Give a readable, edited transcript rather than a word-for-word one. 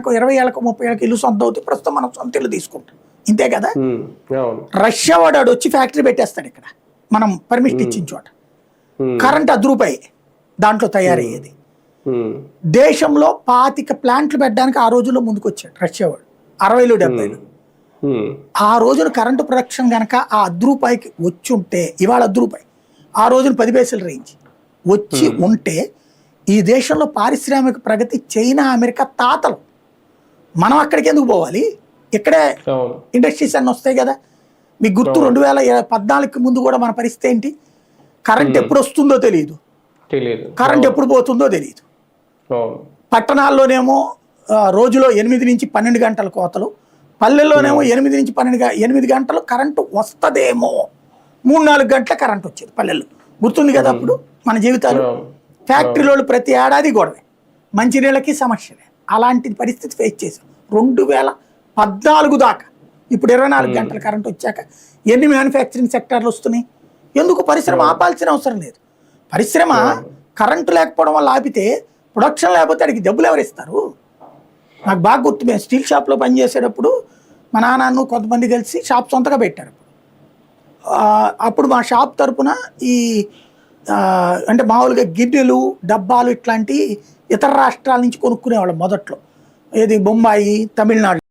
మనకు 20 ఏళ్ళకు 30 ఏళ్ళకి ఇల్లు సొంతం అవుతుంది, ప్రస్తుతం మనం సొంత ఇల్లు తీసుకుంటాం, ఇంతే కదా. రష్యా వాడు వచ్చి ఫ్యాక్టరీ పెట్టేస్తాడు ఇక్కడ మనం పర్మిషన్ ఇచ్చిన చోట, కరెంట్ రూపాయి దాంట్లో తయారయ్యేది. దేశంలో 25 ప్లాంట్లు పెట్టడానికి ఆ రోజుల్లో ముందుకు వచ్చాడు రష్యా వాడు, 60లు 70లు. ఆ రోజున కరెంటు ప్రొడక్షన్ కనుక ఆ రూపాయికి వచ్చి ఉంటే, ఇవాళ రూపాయి, ఆ రోజున 10 పైసలు రేంజ్ వచ్చి ఉంటే ఈ దేశంలో పారిశ్రామిక ప్రగతి చైనా అమెరికా తాతలు. మనం అక్కడికి ఎందుకు పోవాలి, ఇక్కడే ఇండస్ట్రీస్ అన్నీ వస్తాయి కదా. మీకు గుర్తు 2014 ముందు కూడా మన పరిస్థితి ఏంటి, కరెంట్ ఎప్పుడు వస్తుందో తెలియదు, కరెంట్ ఎప్పుడు పోతుందో తెలియదు. పట్టణాల్లోనేమో రోజులో 8 నుంచి 12 గంటల కోతలు, పల్లెల్లోనేమో 8 నుంచి 8 గంటలు కరెంటు వస్తుందేమో, 3-4 గంటల కరెంట్ వచ్చేది పల్లెల్లో, గుర్తుంది కదా అప్పుడు మన జీవితాలు. ఫ్యాక్టరీలో ప్రతి ఏడాది గొడవే, మంచినీళ్ళకి సమస్యలే. అలాంటి పరిస్థితి ఫేస్ చేసాం 2014 దాకా. ఇప్పుడు 24 గంటల కరెంట్ వచ్చాక ఎన్ని మ్యానుఫ్యాక్చరింగ్ సెక్టార్లు వస్తున్నాయి. ఎందుకు పరిశ్రమ ఆపాల్సిన అవసరం లేదు. పరిశ్రమ కరెంటు లేకపోవడం వల్ల ఆపితే, ప్రొడక్షన్ లేకపోతే అడిగి డబ్బులు ఎవరు ఇస్తారు. నాకు బాగా గుర్తు, మేము స్టీల్ షాప్లో పనిచేసేటప్పుడు మా నాన్న కొంతమంది కలిసి షాప్ సొంతగా పెట్టారు. అప్పుడు మా షాప్ తరపున ఈ అంటే మామూలుగా గిన్నెలు డబ్బాలు ఇట్లాంటి ఇతర రాష్ట్రాల నుంచి కొనుక్కునేవాళ్ళం మొదట్లో, ఏది బొంబాయి తమిళనాడు.